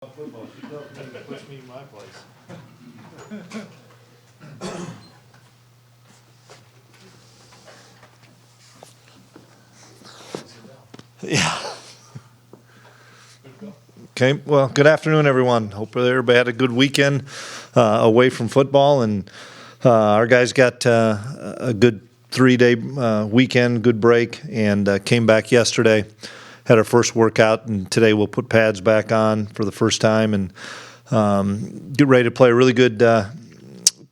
Football, she tells me to push me in my place. Yeah. Okay, well, good afternoon, everyone. Hope everybody had a good weekend away from football, and our guys got a good 3-day weekend, good break, and came back yesterday. Had our first workout, and today we'll put pads back on for the first time and get ready to play a really good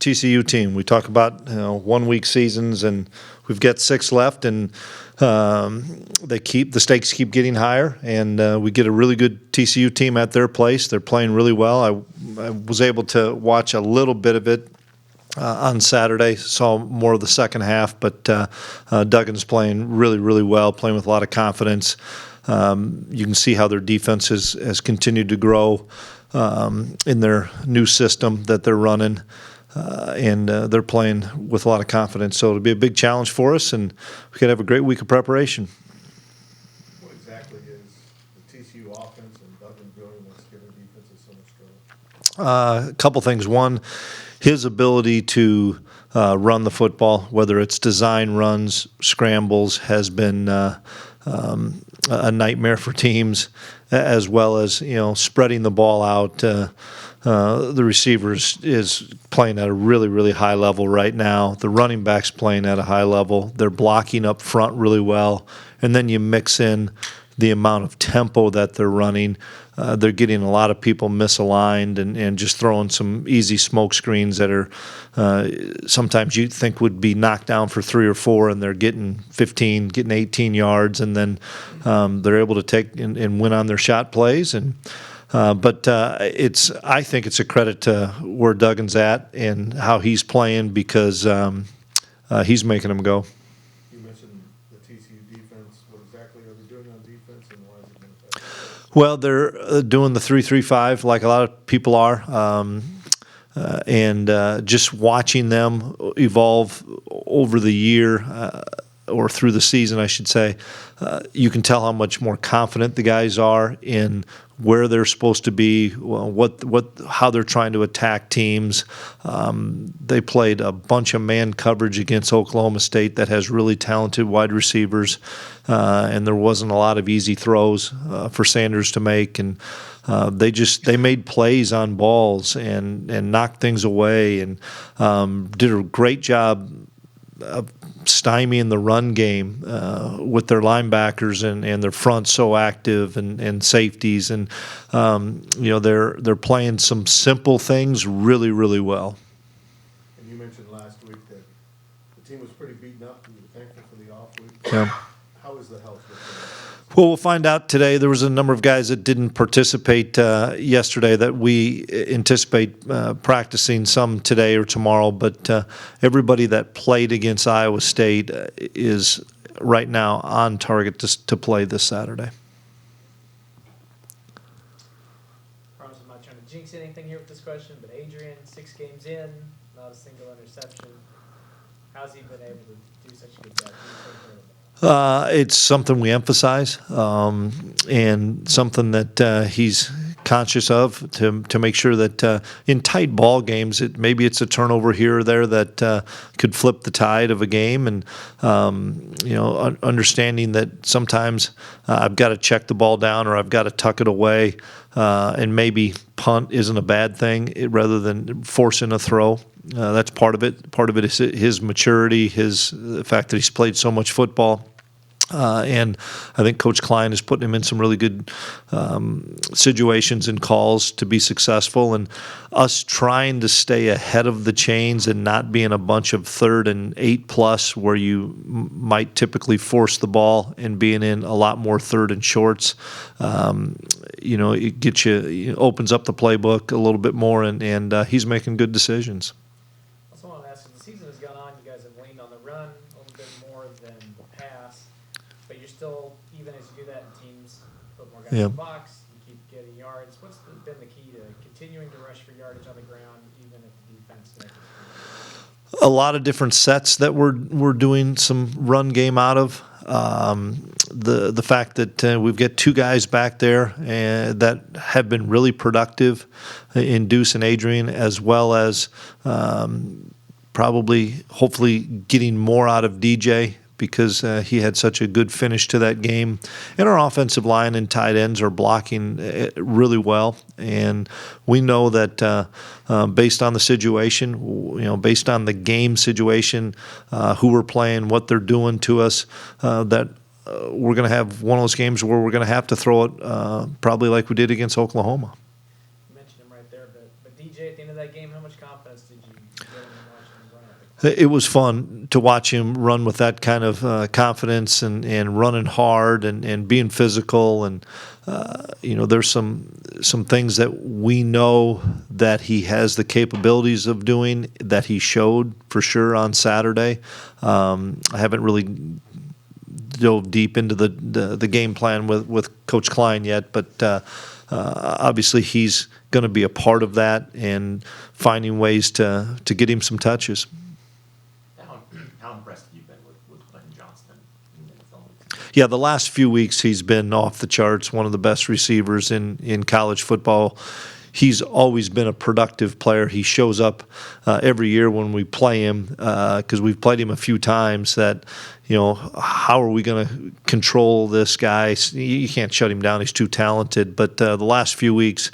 TCU team. We talk about 1-week seasons, and we've got 6 left, and the stakes keep getting higher, and we get a really good TCU team at their place. They're playing really well. I was able to watch a little bit of it on Saturday, saw more of the second half, but Duggan's playing really, really well, playing with a lot of confidence. You can see how their defense has continued to grow in their new system that they're running. And they're playing with a lot of confidence. So it'll be a big challenge for us, and we could have a great week of preparation. What exactly is the TCU offense and Duggan doing that's giving defenses so much trouble? A couple things. One, his ability to run the football, whether it's design runs, scrambles, has been a nightmare for teams, as well as spreading the ball out. The receivers is playing at a really, really high level right now. The running back's playing at a high level. They're blocking up front really well. And then you mix in the amount of tempo that they're running. They're getting a lot of people misaligned and just throwing some easy smoke screens that are sometimes you think would be knocked down for 3 or 4, and they're getting 15, getting 18 yards, and then they're able to take and win on their shot plays. But I think it's a credit to where Duggan's at and how he's playing, because he's making them go. You mentioned the TCU defense. What exactly are they doing on defense, and why is it been effective? Well, they're doing the 3-3-5 like a lot of people are, and just watching them evolve over the year. Or through the season, I should say, you can tell how much more confident the guys are in where they're supposed to be, how they're trying to attack teams. They played a bunch of man coverage against Oklahoma State that has really talented wide receivers, and there wasn't a lot of easy throws for Sanders to make, and they made plays on balls and knocked things away, and did a great job of stymieing the run game with their linebackers and their front so active and safeties, and they're playing some simple things really, really well. And you mentioned last week that the team was pretty beaten up. You were thankful for the off week. Yeah. How is the health looking? Well, we'll find out today. There was a number of guys that didn't participate yesterday that we anticipate practicing some today or tomorrow. But everybody that played against Iowa State is right now on target to play this Saturday. Promise I'm not trying to jinx anything here with this question, but Adrian, 6 games in, not a single interception. How's he been able to do such a good job? It's something we emphasize, and something that he's conscious of to make sure that in tight ball games, maybe it's a turnover here or there that could flip the tide of a game, and understanding that sometimes I've got to check the ball down or I've got to tuck it away, and maybe punt isn't a bad thing rather than forcing a throw. That's part of it. Part of it is his maturity, the fact that he's played so much football. And I think Coach Klieman is putting him in some really good situations and calls to be successful. And us trying to stay ahead of the chains and not being a bunch of 3rd and 8+ where you might typically force the ball, and being in a lot more 3rd and shorts. It gets you, opens up the playbook a little bit more, and he's making good decisions. I want to ask, as the season has gone on, you guys have leaned on the run a little bit more than the pass, but you're still, even as you do that, and teams put more guys in the box, you keep getting yards. What's been the key to continuing to rush for yardage on the ground, even if the defense doesn't? A lot of different sets that we're doing some run game out of. the fact that we've got two guys back there that have been really productive in Deuce and Adrian, as well as probably, hopefully, getting more out of DJ because he had such a good finish to that game. And our offensive line and tight ends are blocking really well. And we know that based on the situation, based on the game situation, who we're playing, what they're doing to us, that we're going to have one of those games where we're going to have to throw it probably like we did against Oklahoma. You mentioned him right there, but DJ, at the end of that game, how much confidence did you get in him watching him run? It was fun to watch him run with that kind of confidence and running hard and being physical. And, there's some things that we know that he has the capabilities of doing that he showed for sure on Saturday. I haven't really dove deep into the game plan with Coach Klein yet, but obviously he's going to be a part of that and finding ways to get him some touches. How impressed have you been with Quentin Johnston in the film? Yeah, the last few weeks he's been off the charts, one of the best receivers in college football. He's always been a productive player. He shows up every year when we play him because we've played him a few times that, how are we going to control this guy? You can't shut him down. He's too talented. But the last few weeks,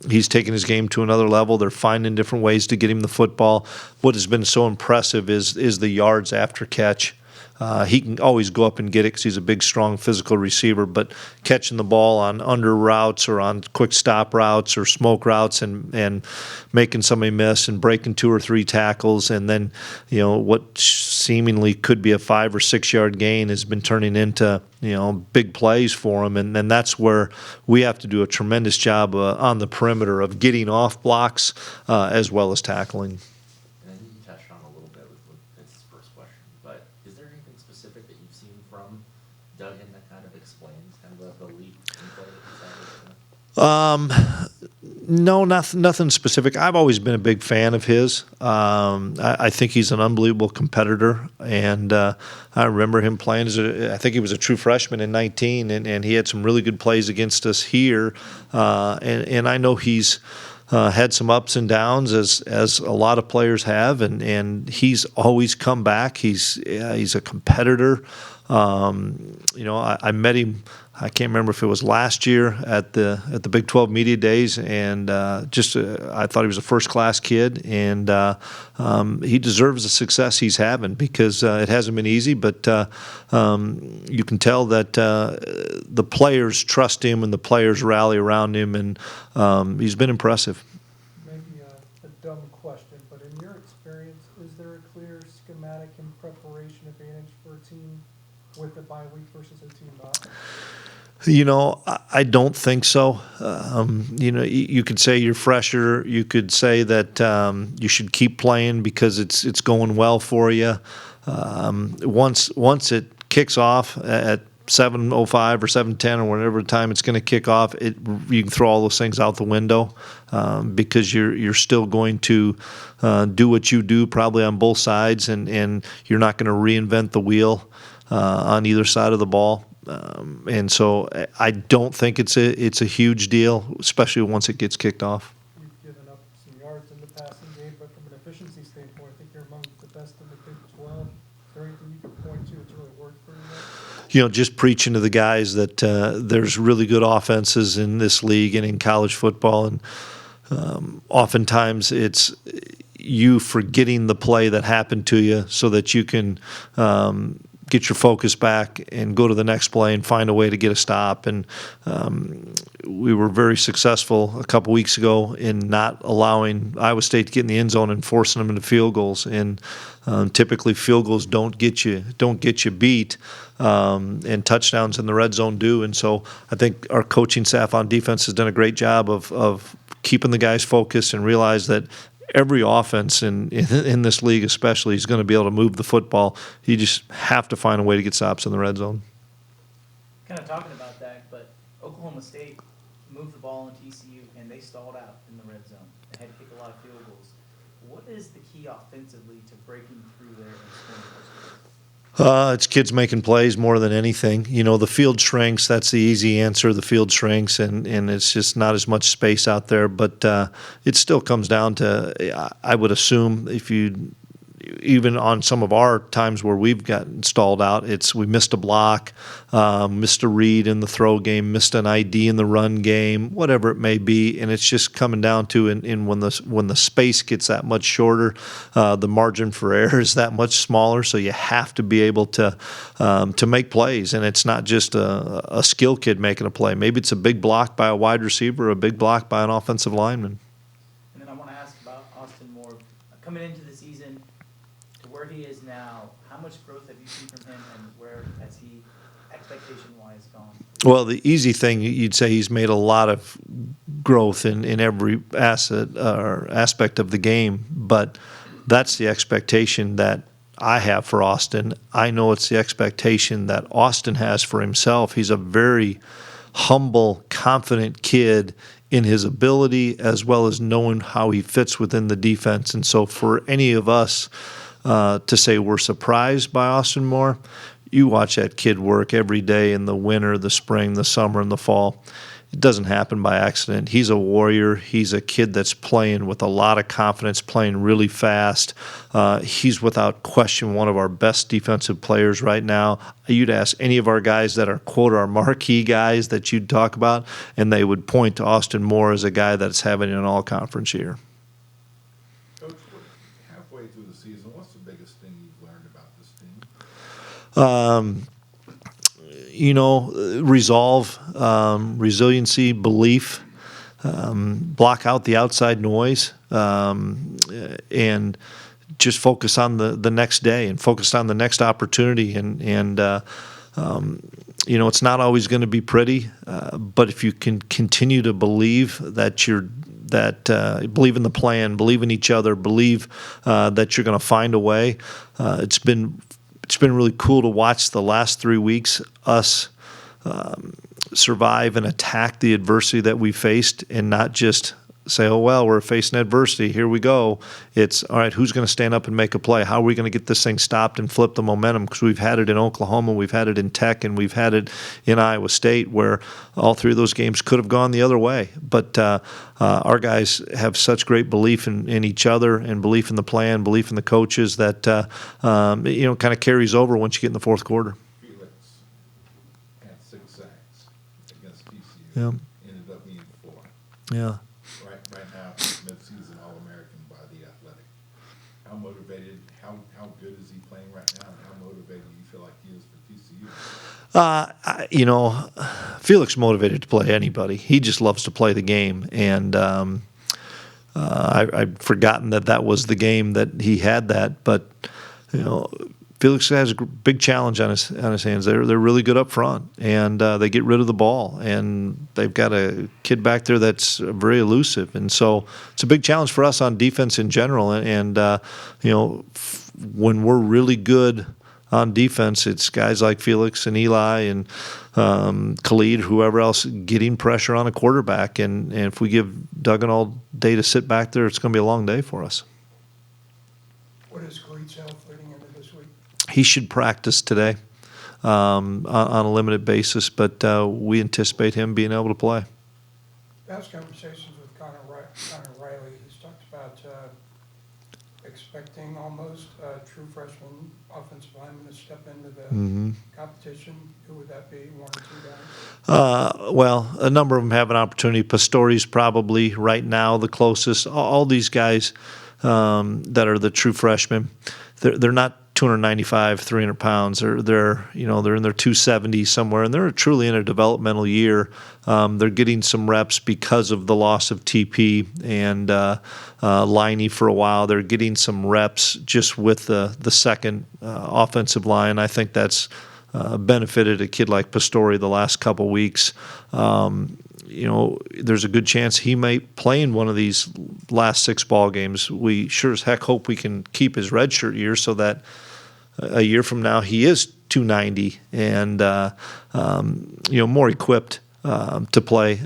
he's taken his game to another level. They're finding different ways to get him the football. What has been so impressive is the yards after catch. He can always go up and get it because he's a big, strong, physical receiver, but catching the ball on under routes or on quick stop routes or smoke routes and making somebody miss and breaking 2 or 3 tackles, and then what seemingly could be a 5 or 6 yard gain has been turning into big plays for him, and that's where we have to do a tremendous job on the perimeter of getting off blocks as well as tackling. And you touched on a little bit with Vince's first question, but is there anything specific that you've seen from Duggan that kind of explains kind of the leap in play that he's had? No, nothing specific. I've always been a big fan of his. I think he's an unbelievable competitor, and I remember him playing I think he was a true freshman in 19, and he had some really good plays against us here. And I know he's had some ups and downs as a lot of players have, and he's always come back. He's a competitor. I met him. I can't remember if it was last year at the Big 12 Media Days, and I thought he was a first-class kid, and he deserves the success he's having because it hasn't been easy, but you can tell that the players trust him and the players rally around him, and he's been impressive. Maybe a dumb question, but in your experience, is there a clear schematic and preparation advantage for a team with a bye week versus a team not? I don't think so. You could say you're fresher. You could say that you should keep playing because it's going well for you. Once it kicks off at 7:05 or 7:10 or whatever time it's going to kick off, you can throw all those things out the window because you're still going to do what you do probably on both sides, and you're not going to reinvent the wheel on either side of the ball. And so I don't think it's a huge deal, especially once it gets kicked off. You've given up some yards in the passing game, but from an efficiency standpoint, I think you're among the best in the Big 12. Is there anything you can point to that's really worked for you? Just preaching to the guys that there's really good offenses in this league and in college football, and oftentimes it's you forgetting the play that happened to you so that you can get your focus back and go to the next play and find a way to get a stop. And we were very successful a couple weeks ago in not allowing Iowa State to get in the end zone and forcing them into field goals. And typically field goals don't get you beat, and touchdowns in the red zone do. And so I think our coaching staff on defense has done a great job of keeping the guys focused and realize that every offense in this league especially is going to be able to move the football. You just have to find a way to get stops in the red zone. Kind of talking about that, but Oklahoma State moved the ball on TCU and they stalled out in the red zone. They had to kick a lot of field goals. What is the key offensively to breaking through there and scoring those goals? It's kids making plays more than anything. You know, the field shrinks. That's the easy answer. The field shrinks, and it's just not as much space out there. But it still comes down to, I would assume, if you even on some of our times where we've gotten stalled out, we missed a block, missed a read in the throw game, missed an ID in the run game, whatever it may be, and it's just coming down to in when the space gets that much shorter, the margin for error is that much smaller. So you have to be able to make plays, and it's not just a skill kid making a play. Maybe it's a big block by a wide receiver, or a big block by an offensive lineman. And then I want to ask about Austin Moore. Coming into the season to where he is now, how much growth have you seen from him, and where has he, expectation-wise, gone? Well, the easy thing, you'd say he's made a lot of growth in every asset or aspect of the game, but that's the expectation that I have for Austin. I know it's the expectation that Austin has for himself. He's a very humble, confident kid in his ability, as well as knowing how he fits within the defense. And so for any of us to say we're surprised by Austin Moore, you watch that kid work every day in the winter, the spring, the summer, and the fall. It doesn't happen by accident. He's a warrior. He's a kid that's playing with a lot of confidence, playing really fast. He's without question one of our best defensive players right now. You'd ask any of our guys that are, quote, our marquee guys that you'd talk about, and they would point to Austin Moore as a guy that's having an all-conference year. Coach, halfway through the season, what's the biggest thing you've learned about this team? Resolve, resiliency, belief, block out the outside noise, and just focus on the next day and focus on the next opportunity. It's not always going to be pretty, but if you can continue to believe believe in the plan, believe in each other, believe that you're going to find a way. It's been really cool to watch the last 3 weeks us survive and attack the adversity that we faced, and not just say, oh, well, we're facing adversity, here we go. It's, all right, who's going to stand up and make a play? How are we going to get this thing stopped and flip the momentum? Because we've had it in Oklahoma, we've had it in Tech, and we've had it in Iowa State, where all three of those games could have gone the other way. But our guys have such great belief in each other, and belief in the plan, belief in the coaches, that kind of carries over once you get in the fourth quarter. Felix had 6 sacks against TCU. Yeah. Ended up being 4. Yeah. Right now, he's mid-season All-American by The Athletic. How motivated, how good is he playing right now, and how motivated do you feel like he is for TCU? Felix motivated to play anybody. He just loves to play the game, and I'd forgotten that was the game that he had that. But Felix has a big challenge on his hands. They're really good up front, and they get rid of the ball, and they've got a kid back there that's very elusive, and so it's a big challenge for us on defense in general. And when we're really good on defense, it's guys like Felix and Eli and Khalid, whoever else, getting pressure on a quarterback. And if we give Duggan all day to sit back there, it's going to be a long day for us. What is Khalid's health leading into this week? He should practice today on a limited basis, but we anticipate him being able to play. Past conversations with Connor Riley, he's talked about expecting almost a true freshman offensive lineman to step into the competition. Who would that be, 1 or 2 guys? Well, a number of them have an opportunity. Pastori's probably right now the closest. All these guys that are the true freshmen, they're not 295, 300 pounds. They're in their 270 somewhere, and they're truly in a developmental year. They're getting some reps because of the loss of TP and Liney for a while. They're getting some reps just with the second offensive line. I think that's benefited a kid like Pastori the last couple weeks. There's a good chance he might play in one of these last 6 ball games. We sure as heck hope we can keep his redshirt year so that a year from now he is 290 and more equipped to play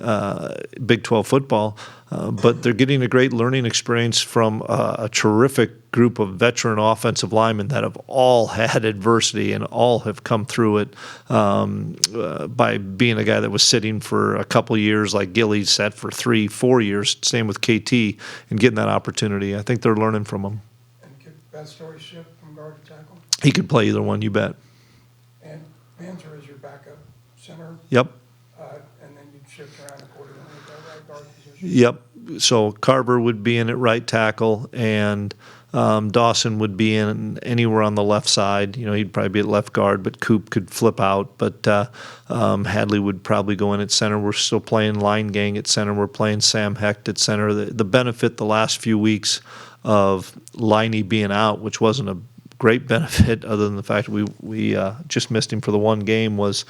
Big 12 football, but they're getting a great learning experience from a terrific group of veteran offensive linemen that have all had adversity and all have come through it by being a guy that was sitting for a couple years, like Gilly sat for 3-4 years, same with KT, and getting that opportunity. I think they're learning from him. And could that story shift from guard to tackle? He could play either one, you bet. And Banter is your backup center, Yep. and then you'd shift around accordingly at that right guard position? Yep. So Carver would be in at right tackle, and Dawson would be in anywhere on the left side. You know, he'd probably be at left guard, but Coop could flip out. But Hadley would probably go in at center. We're still playing Line Gang at center. We're playing Sam Hecht at center. The benefit the last few weeks of Liney being out, which wasn't a great benefit other than the fact that we just missed him for the one game, was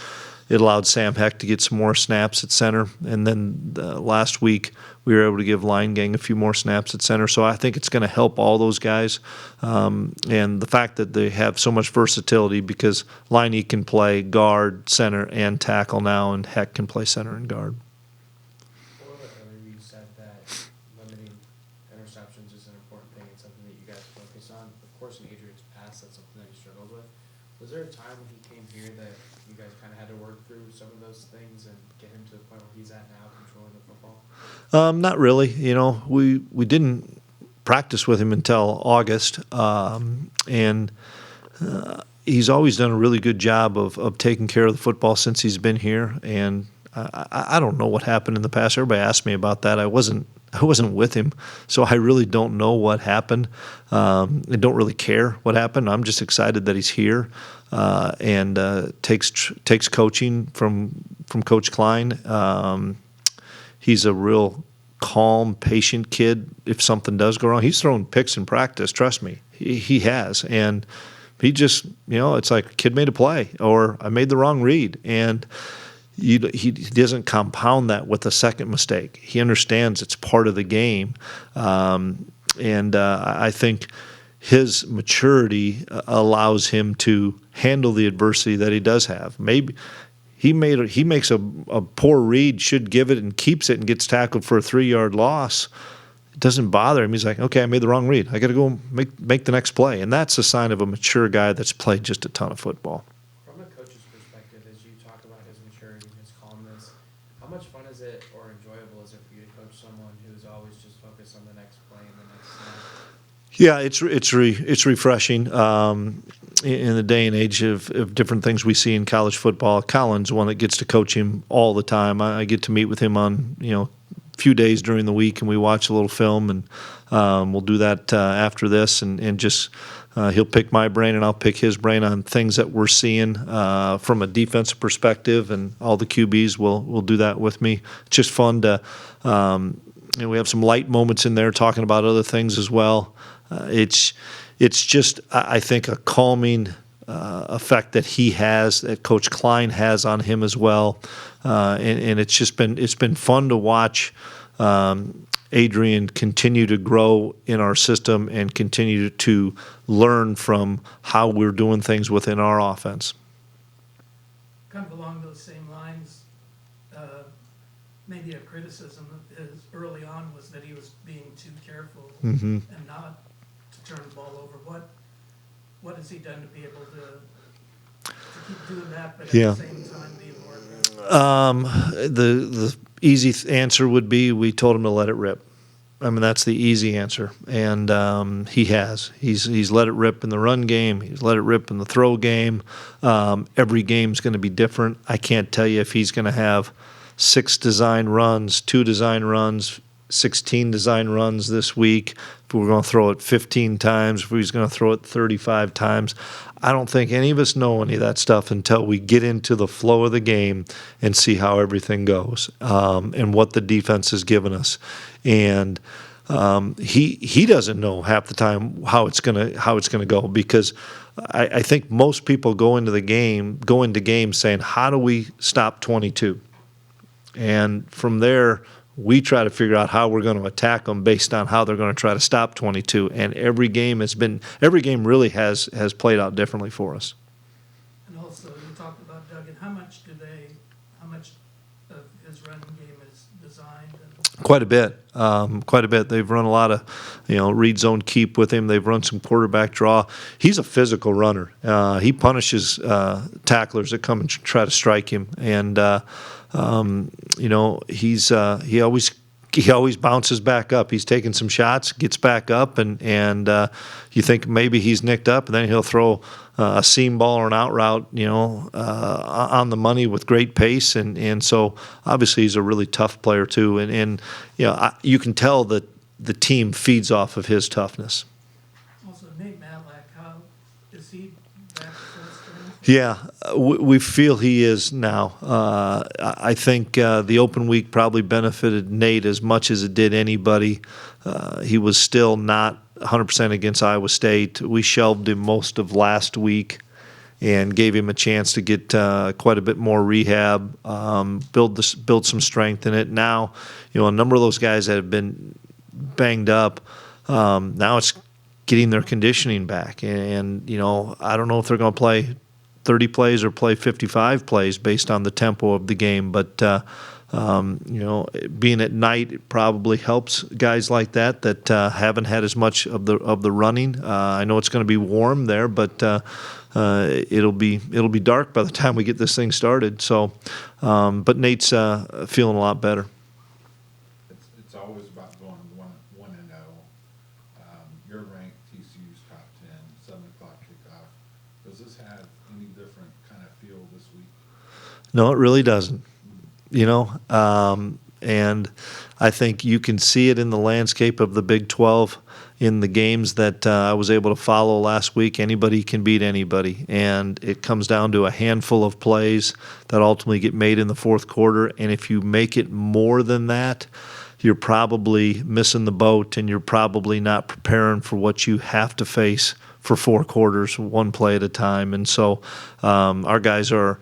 it allowed Sam Hecht to get some more snaps at center. And then last week we were able to give Line Gang a few more snaps at center. So I think it's going to help all those guys. And the fact that they have so much versatility, because Liney can play guard, center, and tackle now, and Hecht can play center and guard. A little bit earlier, you said that limiting interceptions is an important thing. It's something that you guys focus on. Of course, in Adrian's past, that's something that he struggled with. Was there a time when he came here that you guys kind of had to work through some of those things and get him to the point where he's at now, controlling the football? Not really. You know, we didn't practice with him until August, and he's always done a really good job of taking care of the football since he's been here. And I don't know what happened in the past. Everybody asked me about that. I wasn't with him, so I really don't know what happened. I don't really care what happened. I'm just excited that he's here and takes coaching from Coach Klein. He's a real calm, patient kid. If something does go wrong, he's thrown picks in practice. Trust me, he has. And he just, it's like a kid made a play, or I made the wrong read, and he doesn't compound that with a second mistake. He understands it's part of the game, and I think his maturity allows him to handle the adversity that he does have. Maybe he makes a poor read, should give it, and keeps it and gets tackled for a 3-yard loss. It doesn't bother him. He's like, okay, I made the wrong read. I got to go make the next play. And that's a sign of a mature guy that's played just a ton of football. From a coach's perspective, as you talk about his maturity and his calmness, how much fun is it or enjoyable is it for you to coach someone who's always just focused on the next play and the next snap? Yeah, it's refreshing. In the day and age of different things we see in college football, Colin's one that gets to coach him all the time. I get to meet with him on a few days during the week, and we watch a little film, and we'll do that after this, and just he'll pick my brain and I'll pick his brain on things that we're seeing from a defensive perspective, and all the QBs will do that with me. It's just fun to we have some light moments in there talking about other things as well. It's just, I think, a calming effect that he has, that Coach Klein has on him as well, and it's been fun to watch Adrian continue to grow in our system and continue to learn from how we're doing things within our offense. Kind of along those same lines, maybe a criticism is early on was that he was being too careful and not to turn the ball over. What has he done to be able to keep doing that, but at the same time be more aggressive? The easy answer would be we told him to let it rip. I mean, that's the easy answer, and he has. He's let it rip in the run game. He's let it rip in the throw game. Every game's going to be different. I can't tell you if he's going to have 6 design runs, 2 design runs, 16 design runs this week, if we're going to throw it 15 times, if he's going to throw it 35 times. I don't think any of us know any of that stuff until we get into the flow of the game and see how everything goes, and what the defense has given us. And he doesn't know half the time how it's gonna go, because I think most people go into games saying, how do we stop 22? And from there, we try to figure out how we're going to attack them based on how they're going to try to stop 22. And every game really has played out differently for us. And also, you talked about Duggan. How much of his running game is designed? Quite a bit. Quite a bit. They've run a lot of, read zone keep with him. They've run some quarterback draw. He's a physical runner. He punishes tacklers that come and try to strike him. And, he always bounces back up. He's taking some shots, gets back up, and you think maybe he's nicked up, and then he'll throw a seam ball or an out route, on the money with great pace, and so obviously he's a really tough player too, and you can tell that the team feeds off of his toughness. Also, Nate Matlack, how is he back full strength? Yeah, we feel he is now. I think the open week probably benefited Nate as much as it did anybody. He was still not 100% against Iowa State. We shelved him most of last week and gave him a chance to get quite a bit more rehab, build some strength in it. Now, a number of those guys that have been banged up, now it's getting their conditioning back. And I don't know if they're going to play 30 plays or play 55 plays based on the tempo of the game. But, being at night it probably helps guys like that haven't had as much of the running. I know it's going to be warm there, but it'll be dark by the time we get this thing started. So, but Nate's feeling a lot better. It's always about going 1-0. You're ranked TCU's top 10, 7:00 kickoff. Does this have any different kind of feel this week? No, it really doesn't. And I think you can see it in the landscape of the Big 12 in the games that I was able to follow last week. Anybody can beat anybody, and it comes down to a handful of plays that ultimately get made in the fourth quarter. And if you make it more than that, you're probably missing the boat, and you're probably not preparing for what you have to face for 4 quarters, one play at a time. And so our guys are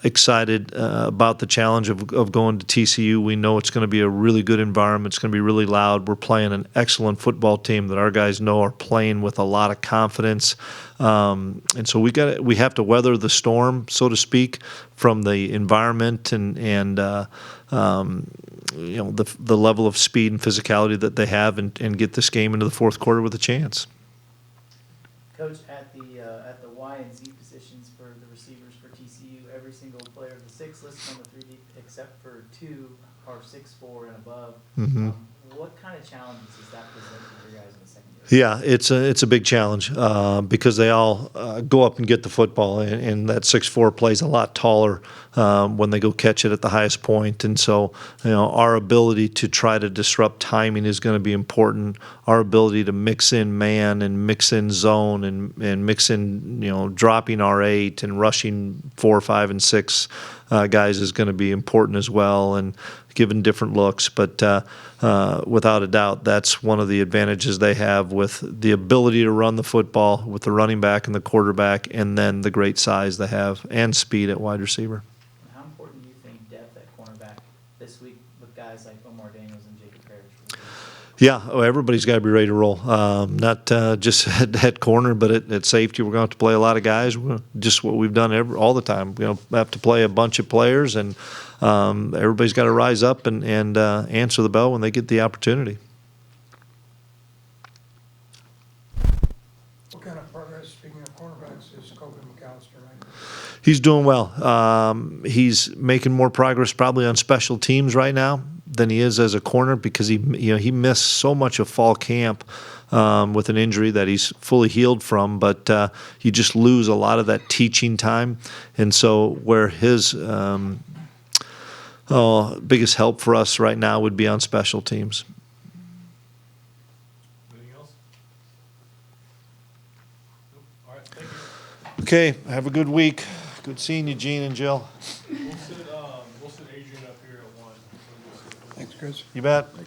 excited about the challenge of going to TCU. We know it's going to be a really good environment. It's going to be really loud. We're playing an excellent football team that our guys know are playing with a lot of confidence. And so we have to weather the storm, so to speak, from the environment and the level of speed and physicality that they have, and get this game into the fourth quarter with a chance. Coach, at the Y and Z positions for the receivers for TCU, every single player of the 6 listed on the 3 deep except for 2 are 6'4" and above. Mm-hmm. What kind of challenges does that present for your guys in the secondary? Yeah, it's a big challenge because they all go up and get the football, and that 6'4" plays a lot taller when they go catch it at the highest point. And so, our ability to try to disrupt timing is going to be important. Our ability to mix in man and mix in zone and mix in, dropping R8 and rushing 4, 5, and 6 guys is going to be important as well, and given different looks. But without a doubt, that's one of the advantages they have with the ability to run the football with the running back and the quarterback, and then the great size they have and speed at wide receiver. How important do you think depth at cornerback this week with guys like Omar Daniels and Jacob Parrish? Yeah, everybody's got to be ready to roll. Not just at corner, but at safety. We're going to have to play a lot of guys. Just what we've done all the time. We have to play a bunch of players, and everybody's got to rise up and answer the bell when they get the opportunity. What kind of progress, speaking of cornerbacks, is Kobe McAllister right now? He's doing well. He's making more progress probably on special teams right now than he is as a corner, because he missed so much of fall camp with an injury that he's fully healed from. But you just lose a lot of that teaching time, and so where his biggest help for us right now would be on special teams. Anything else? Nope. All right, thank you. Okay, have a good week. Good seeing you, Gene and Jill. We'll sit Adrian up here at 1. Thanks, Chris. You bet.